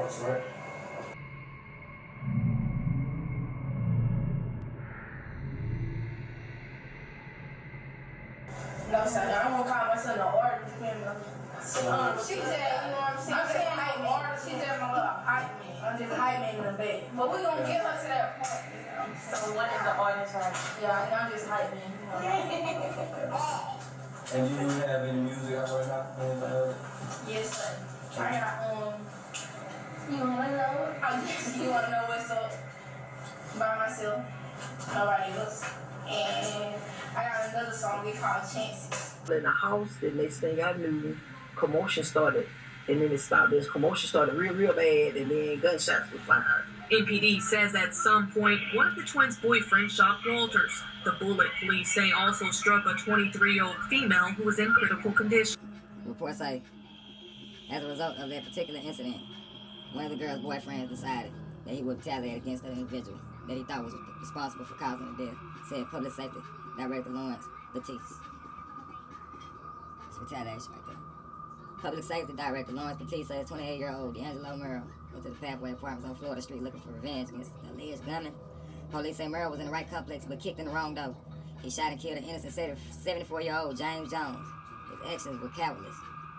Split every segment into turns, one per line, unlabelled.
house, right?
No, sir. I don't want to call myself no artist. She said, you know what I'm saying? I'm saying like artist. She said my little hype man. I'm just hype man in the bed. But we gonna get her to that point.
So what is the artist right?
Yeah, and I'm just hype man.
And do you have any music out right now?
Yes, sir. I got you wanna know? You wanna know what's up? By myself, nobody else. And I got another song we call Chances.
In the house, the next thing I knew, commotion started, and then it stopped. This commotion started real bad, and then gunshots were fired.
APD says at some point, one of the twins' boyfriends shot Walters. The bullet, police say, also struck a 23-year-old female who was in critical condition.
Reports say, as a result of that particular incident, one of the girl's boyfriends decided that he would retaliate against that individual that he thought was responsible for causing the death, said Public Safety Director Lawrence Batiste. It's retaliation right there. Public Safety Director Lawrence Batiste says 28-year-old D'Angelo Merrill went to the Pathway Apartments on Florida Street looking for revenge against the alleged gunman. Police say Merrill was in the right complex but kicked in the wrong door. He shot and killed an innocent 74-year-old James Jones. His actions were cowardless.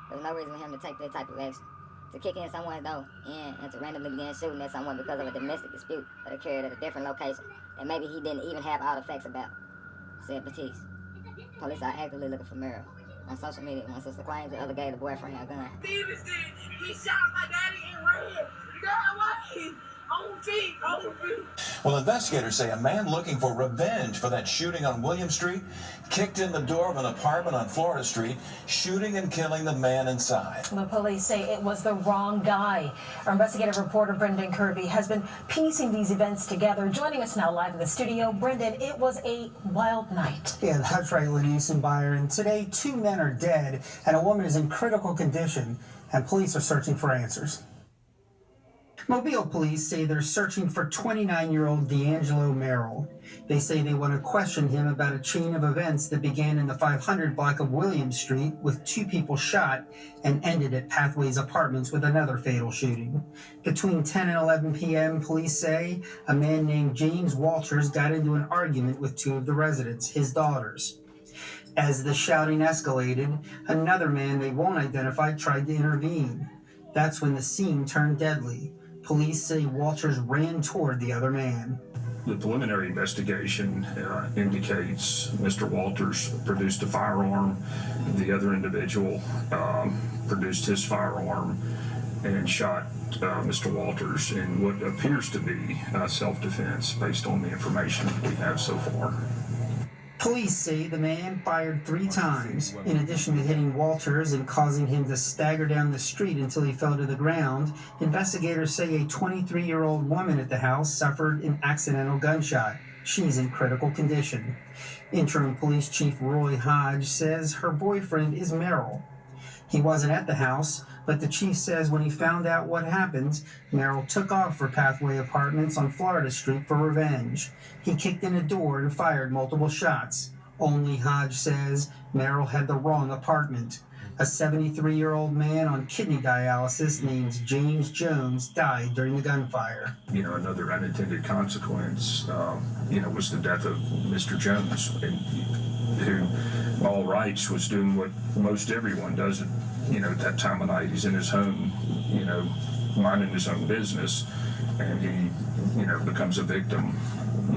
There was no reason for him to take that type of action. To kick in someone's door and to randomly begin shooting at someone because of a domestic dispute that occurred at a different location and maybe he didn't even have all the facts about, said Batiste. Police are actively looking for Merrill. On social media, one sister claims the other gave the boyfriend a gun.
Stevenson, he shot my daddy and ran. Girl, why? On feet.
Well, investigators say a man looking for revenge for that shooting on William Street kicked in the door of an apartment on Florida Street, shooting and killing the man inside.
The police say it was the wrong guy. Our investigative reporter, Brendan Kirby, has been piecing these events together. Joining us now live in the studio. Brendan, it was a wild night.
Yeah, that's right, Lenise and Byron. Today, 2 men are dead and a woman is in critical condition, and police are searching for answers. Mobile police say they're searching for 29-year-old D'Angelo Merrill. They say they want to question him about a chain of events that began in the 500 block of William Street with 2 people shot and ended at Pathways Apartments with another fatal shooting. Between 10 and 11 p.m., police say a man named James Walters got into an argument with 2 of the residents, his daughters. As the shouting escalated, another man they won't identify tried to intervene. That's when the scene turned deadly. Police say Walters ran toward the other man.
The preliminary investigation indicates Mr. Walters produced a firearm. The other individual produced his firearm and shot Mr. Walters in what appears to be self-defense based on the information we have so far.
Police say the man fired 3 times. In addition to hitting Walters and causing him to stagger down the street until he fell to the ground, investigators say a 23-year-old woman at the house suffered an accidental gunshot. She's in critical condition. Interim Police Chief Roy Hodge says her boyfriend is Merrill. He wasn't at the house, but the chief says when he found out what happened, Merrill took off for Pathway Apartments on Florida Street for revenge. He kicked in a door and fired multiple shots. Only Hodge says Merrill had the wrong apartment. A 73-year-old man on kidney dialysis named James Jones died during the gunfire.
Another unintended consequence, was the death of Mr. Jones, who, by all rights, was doing what most everyone does at that time of night. He's in his home, minding his own business, and he, becomes a victim,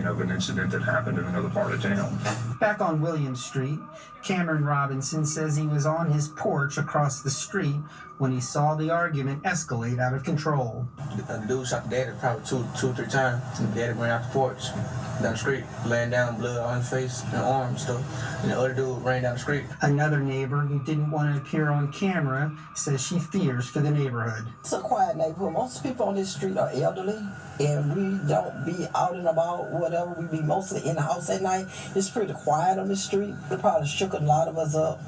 of an incident that happened in another part of town.
Back on William Street, Cameron Robinson says he was on his porch across the street when he saw the argument escalate out of control.
The dude shot the daddy probably two or three times. The daddy ran out the porch, down the street, laying down, blood on his face and arm and stuff. And the other dude ran down the street.
Another neighbor who didn't want to appear on camera says she fears for the neighborhood.
It's a quiet neighborhood. Most people on this street are elderly, and we don't be out and about, whatever. We be mostly in the house at night. It's pretty quiet on the street. It probably shook a lot of us up.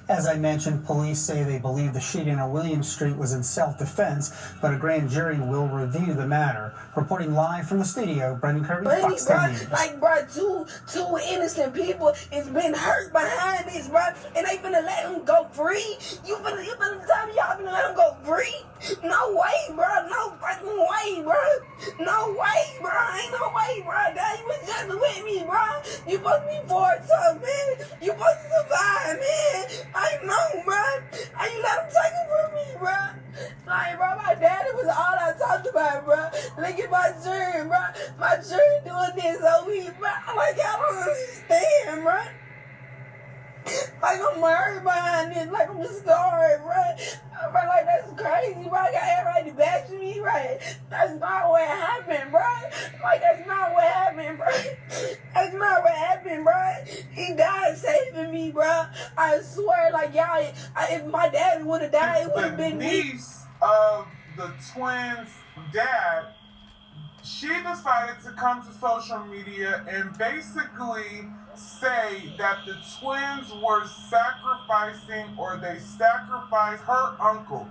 As I mentioned, police say they believe the shooting on William Street was in self-defense, but a grand jury will review the matter. Reporting live from the studio, Brendan Kirby, Fox 10 News.
Like, bro, two innocent people is been hurt behind this, bro, and they finna let him go free. You finna tell me y'all finna let him go free? No way, bro. No fucking way, bro. No way, bro. Ain't no way, bro. Dad, you was just with me, bro. You supposed to be for tough, man. You supposed to survive, man. I know, bro. And you let him take it from me, bro. Like, bro, my daddy was all I talked about, bro. Look at my children, bro. My children doing this so weak, bro. Like, I don't understand, bro. Like, I'm worried behind this. Like, I'm scarred, bro. Bro, like, that's crazy, bro. I got everybody bashing me, right? That's not what happened, bro. Like, that's not what happened, bro. That's not what happened, bro. He died saving me, bro. I swear, like, y'all, if my dad would have died, it would have been me.
The niece of the twins' dad, she decided to come to social media and basically say that the twins were sacrificing, or they sacrificed her uncle.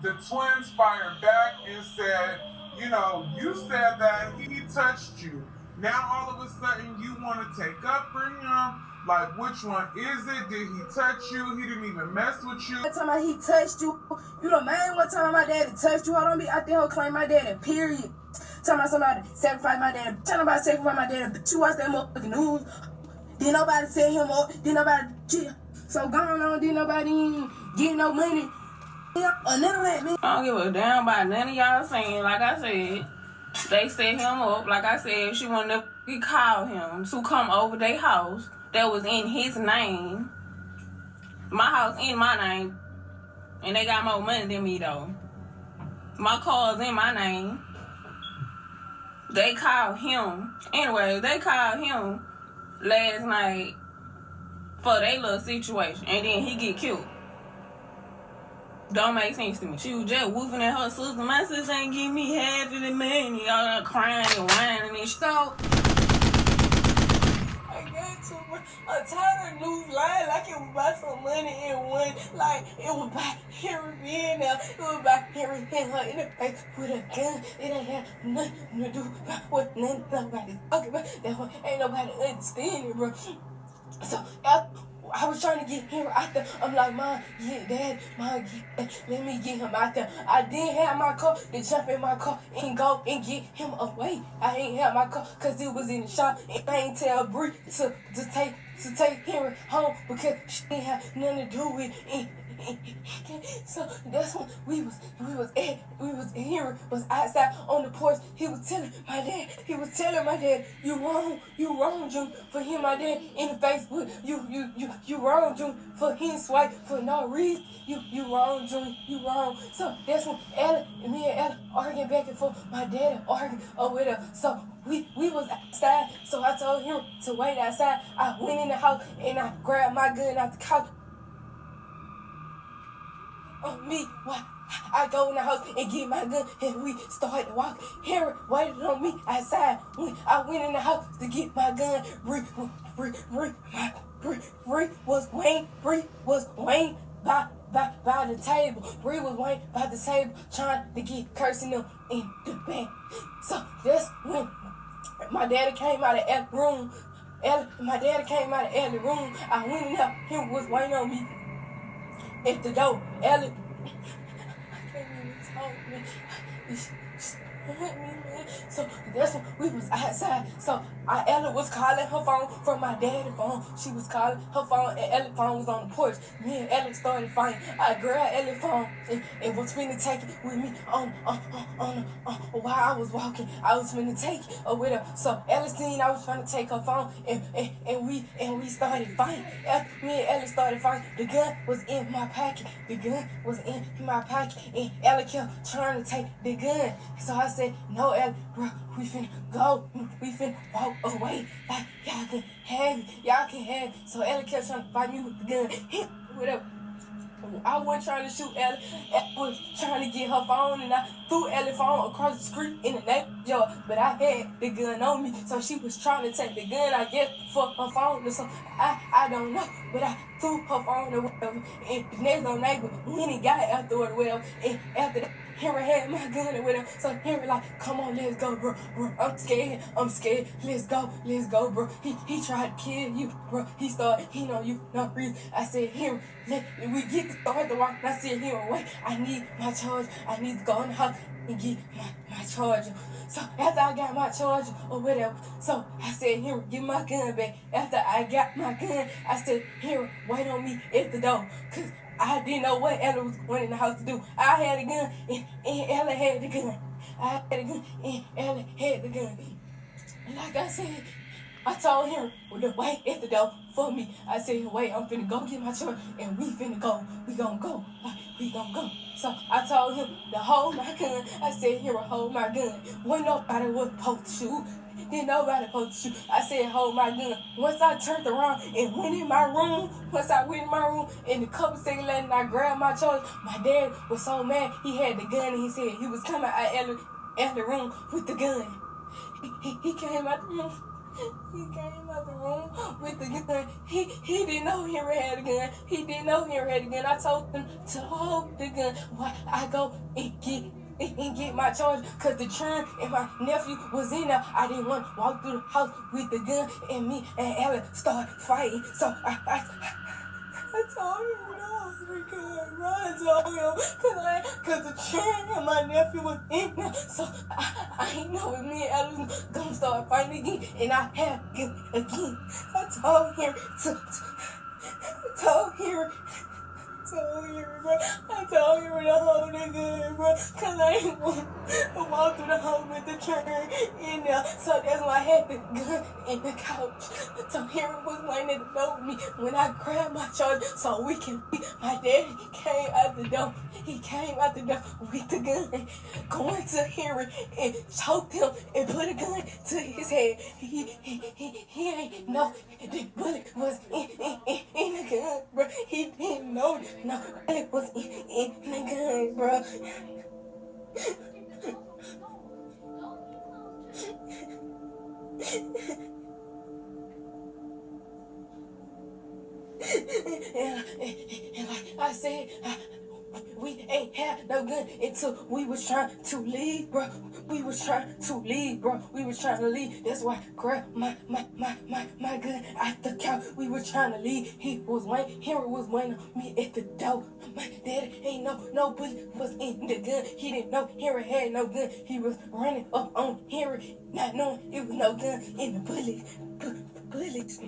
The twins fired back and said, you know, you said that he touched you. Now all of a sudden you want to take up for him. Like, which one is it? Did he touch you? He didn't even mess with you.
One time he touched you. You the man. One time my daddy touched you. I don't be out there claim my daddy, period. Tell me somebody sacrifice my daddy. Tell nobody sacrifice my daddy. But you watch that motherfucking news. Did nobody set him up? Did nobody chill? So going on, did nobody get no money? Or none of that, man.
I don't give a damn about none of y'all saying. Like I said, they set him up. Like I said, if she wanted to call him to come over their house that was in his name. My house in my name. And they got more money than me, though. My car's in my name. They called him. Anyway, they called him last night for their little situation. And then he get killed. Don't make sense to me. She was just woofing at her sister. My sister ain't give me half of the money. All that crying and whining and shit. So I'm tired of news lying like it was about some money in one. Like it was about Harry being there. It was about Harry hitting her in the face with a gun. It ain't have nothing to do about what nobody's talking about. That one ain't nobody understanding, bro. So I was trying to get him out there. I'm like, Mom, yeah, Dad, Mom, let me get him out there. I didn't have my car to jump in my car and go and get him away. I ain't have my car because it was in the shop, and I ain't tell Bree to take him home because she didn't have nothing to do with it. So that's when we was Henry was outside on the porch. He was telling my dad, you wrong, June, for hitting my dad in the face with you wrong, June, for hitting Swipe for no reason. You wrong, June, you wrong. So that's when me and Ella arguing back and forth. My dad arguing over there. So we was outside. So I told him to wait outside. I went in the house and I grabbed my gun out the couch. On me, why? I go in the house and get my gun and we started to walk. Harry waited on me outside. I went in the house to get my gun. Bree was waiting by the table. Bree was waiting by the table trying to get cursing them in the back. So that's when my daddy came out of the room. My daddy came out of the room. I went in there. He was waiting on me at the door. Ellie, I can't even talk, man. So that's when we was outside. So Ellie was calling her phone from my daddy's phone. She was calling her phone and Ellie's phone was on the porch. Me and Ellie started fighting. I grabbed Ellie's phone and was finna take it with me on while I was walking. I was finna take it with her. So Ellie seen I was trying to take her phone and we started fighting. Me and Ellie started fighting. The gun was in my pocket. And Ellie kept trying to take the gun. So I said, no, Ellie, bro, we finna go. We finna walk away. Like, y'all can have it. So Ellie kept trying to fight me with the gun. Whatever. I wasn't trying to shoot Ellie. Ellie was trying to get her phone, and I threw Ellie's phone across the street in the neighborhood. But I had the gun on me, so she was trying to take the gun, I guess, for her phone or something. I don't know, but I threw her phone or whatever. And the next door neighbor went and got after it, well, and after that, Henry had my gun or whatever. So Henry like, come on, let's go, bro. I'm scared. Let's go, bro. He tried to kill you, bro. He know you not real. I said, Henry, we get to start the walk. I said, Henry, wait, I need my charger. I need to go in the house and get my charger. So after I got my charger or whatever, so I said, Henry, give my gun back. After I got my gun, I said, Henry, wait on me at the door. Cause I didn't know what Ella was going in the house to do. I had a gun and Ella had the gun. I had a gun and Ella had the gun. And like I said, I told him to wait at the door for me. I said, wait, I'm finna go get my charger and we finna go. We gonna go. We gonna go. So I told him to hold my gun. I said, here, hold my gun. When nobody was supposed to shoot. Didn't nobody supposed to shoot. I said, hold my gun. Once I turned around and went in my room, in the couple seconds later, and I grabbed my charger, my dad was so mad. He had the gun and he said he was coming out the room with the gun. He came out the room. He came out the room with the gun. He didn't know Henry had a gun. He didn't know Henry had a gun. I told him to hold the gun while I go and get my charger, cause the churn and my nephew was in there. I didn't want to walk through the house with the gun, and me and Ella started fighting. So I told him to hold the gun, bro. I told him, cause the churn and my nephew was in there. So I ain't know if me and Ella was gonna start fighting again, and I had him again. I told him bro. I told him to hold the gun, bro. Cause I ain't want to walk through the house with the trigger in there. So that's why I had the gun in the couch. So Henry was waiting at the door with me when I grabbed my charger so we can leave. My daddy came out the door. He came out the door with the gun, going to Henry and choked him and put a gun to his head. He ain't know the bullet was in the gun, bro. He didn't know it was in the gun, bro. And like I said, we ain't had no gun until we was trying to leave, bro. We was trying to leave. That's why I grabbed my gun at the couch. We was trying to leave. Henry was waiting on me at the door. My daddy ain't no bullet was in the gun. He didn't know Henry had no gun. He was running up on Henry, not knowing it was no gun in the bullets.